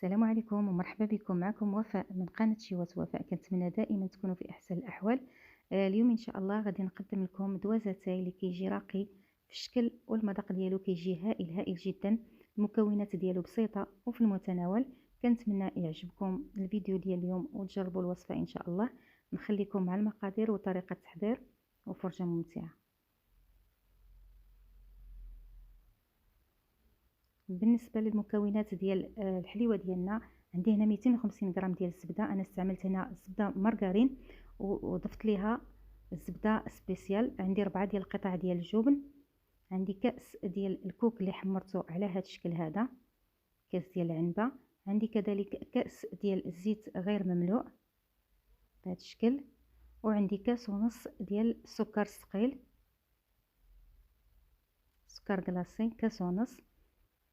السلام عليكم ومرحبا بكم. معكم وفاء من قناة شيوات وفاء. كنتمنى دائما تكونوا في احسن الاحوال. اليوم ان شاء الله غادي نقدم لكم دوازتاي اللي كيجي راقي في الشكل، والمذاق ديالو كيجي هائل هائل جدا. المكونات ديالو بسيطه وفي المتناول. كنتمنى يعجبكم الفيديو ديال اليوم وتجربوا الوصفه ان شاء الله. نخليكم مع المقادير وطريقه التحضير وفرجه ممتعه. بالنسبه للمكونات ديال الحليوه ديالنا، عندي هنا 250 غرام ديال الزبده. انا استعملت هنا زبده مارغرين وضفت ليها الزبده سبيسيال. عندي 4 ديال القطع ديال الجبن. عندي كاس ديال الكوك اللي حمرته على هذا الشكل هذا، كاس ديال العنبه. عندي كذلك كاس ديال الزيت غير مملوء بهذا الشكل. وعندي كاس ونص ديال السكر الثقيل، سكر كلاصي كاس ونص.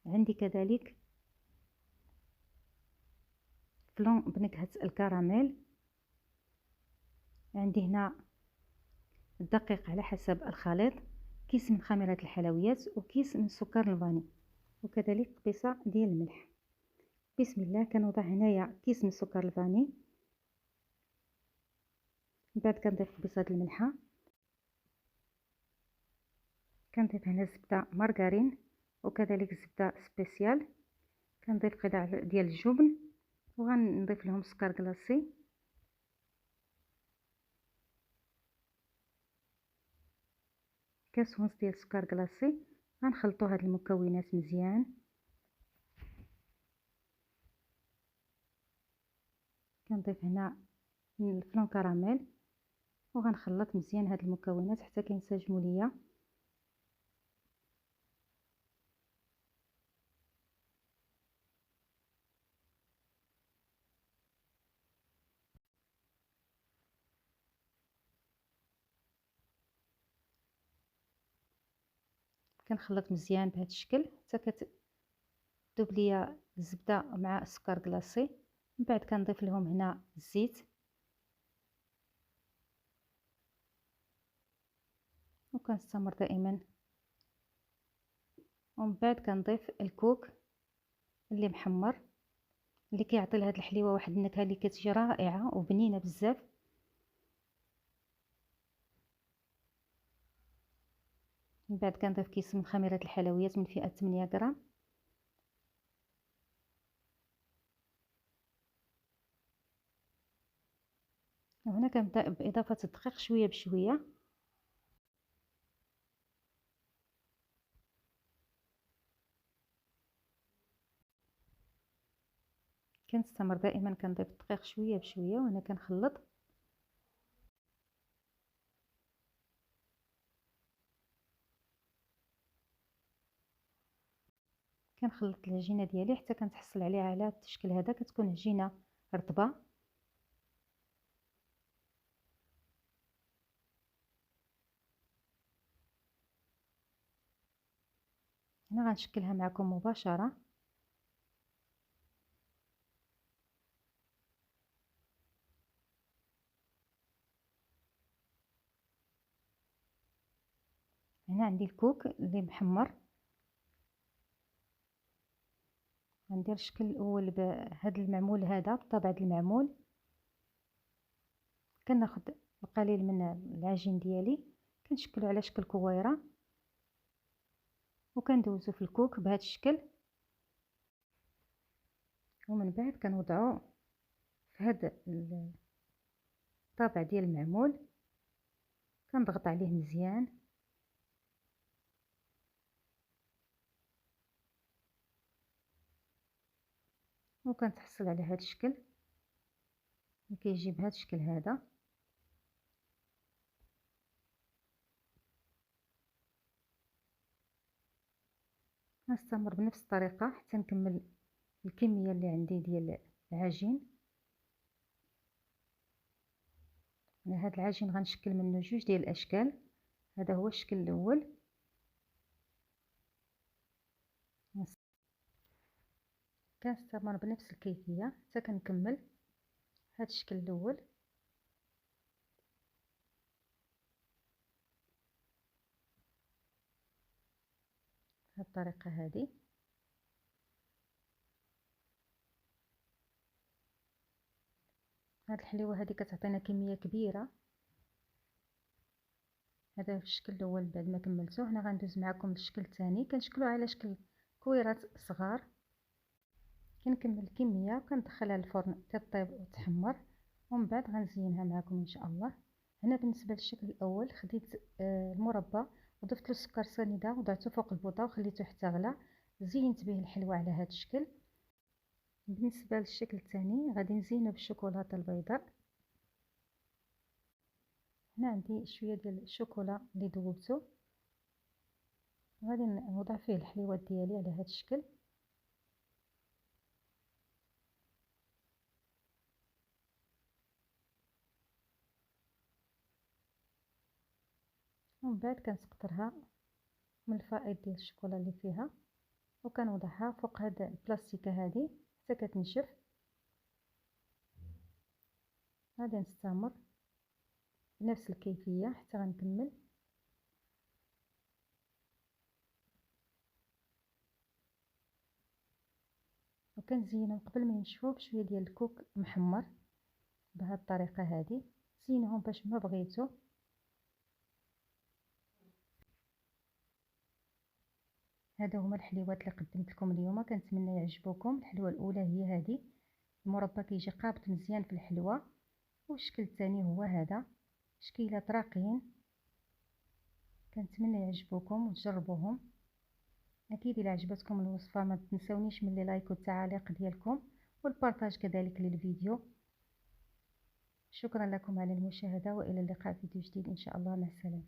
عندي كذلك فلون بنكهة الكراميل. عندي هنا الدقيق على حسب الخليط، كيس من خميرة الحلويات وكيس من سكر الفاني، وكذلك قبيصة ديال الملح. بسم الله. كنوضع هنايا كيس من سكر الفاني، من بعد كنضيف قبيصة الملحة. كنضيف هنا زبدة مارغرين وكذلك زبدة سبيسيال. كنضيف قطع ديال الجبن وغنضيف لهم سكر كلاصي. كاس ونص ديال السكر كلاصي. غنخلطوا هاد المكونات مزيان. كنضيف هنا الفلون كراميل وغنخلط مزيان هاد المكونات حتى كينسجموا ليا. كنخلط مزيان بهذا الشكل حتى كتذوب ليا الزبده مع السكر كلاصي. من بعد كنضيف لهم هنا الزيت وكنستمر دائما. ومن بعد كنضيف الكوك اللي محمر، اللي كيعطي لهاد الحليوه واحد النكهه اللي كتجي رائعه وبنينه بزاف. من بعد كنضيف كيس من خميره الحلويات من فئه 8 غرام. وهنا كنبدا باضافه الدقيق شويه بشويه. كنستمر دائما كنضيف الدقيق شويه بشويه وانا كنخلط. كنخلط العجينه ديالي حتى كنتحصل عليها على هذا الشكل هذا، كتكون عجينه رطبه. هنا غنشكلها معكم مباشره. هنا عندي الكوك اللي محمر. غندير الشكل الاول بهذا المعمول هذا بطبع المعمول. كناخذ القليل من العجين ديالي كنشكلو على شكل كويره وكندوزو في الكوك بهذا الشكل. ومن بعد كنوضعو في هذا الطابع ديال المعمول، كنضغط عليه مزيان وكنتحصل على هذا الشكل اللي كيجي بهذا الشكل هذا. نستمر بنفس الطريقه حتى نكمل الكميه اللي عندي ديال العجين. انا هذا العجين غنشكل منه جوج ديال الاشكال. هذا هو الشكل الاول. كنستمر بنفس الكيفيه حتى كنكمل هذا الشكل الاول. بهذه الطريقه هذه. هاد الحليوه هذه كتعطينا كميه كبيره. هذا في الشكل الاول. بعد ما كملته هنا غندوز معكم للشكل الثاني، كنشكلو على شكل كويرات صغار. كنكمل الكميه وكندخلها للفرن تطيب وتحمر، ومن بعد غنزينها معكم ان شاء الله. هنا بالنسبه للشكل الاول خديت المربى وضفت له السكر سنيده وضعته فوق البوطه وخليته حتى غلا، زينت به الحلوى على هذا الشكل. بالنسبه للشكل الثاني غادي نزينه بالشوكولاته البيضاء. هنا عندي شويه ديال الشوكولا اللي ذوبته، غادي نوضع فيه الحليوات ديالي على هذا الشكل. ومن بعد كنسقطرها من الفائض ديال الشوكولا اللي فيها، وكنوضعها فوق هاد البلاستيكه هذه حتى كتنشف. غادي نستمر بنفس الكيفيه حتى غنكمل. وكنزينهم قبل ما ينشفوا بشويه ديال الكوك محمر بهذه الطريقه هذه. زينهم باش ما بغيتو. هادو هما الحليوات اللي قدمت لكم اليوم، كنتمنى يعجبوكم. الحلوه الاولى هي هذه، المربى كيجي قابط مزيان في الحلوه. والشكل الثاني هو هذا، شكيلات راقيين. كنتمنى يعجبوكم وتجربوهم. اكيد الى عجبتكم الوصفه ما تنسونيش من لي لايك والتعاليق ديالكم والبارطاج كذلك للفيديو. شكرا لكم على المشاهده، والى اللقاء في فيديو جديد ان شاء الله. مع السلامه.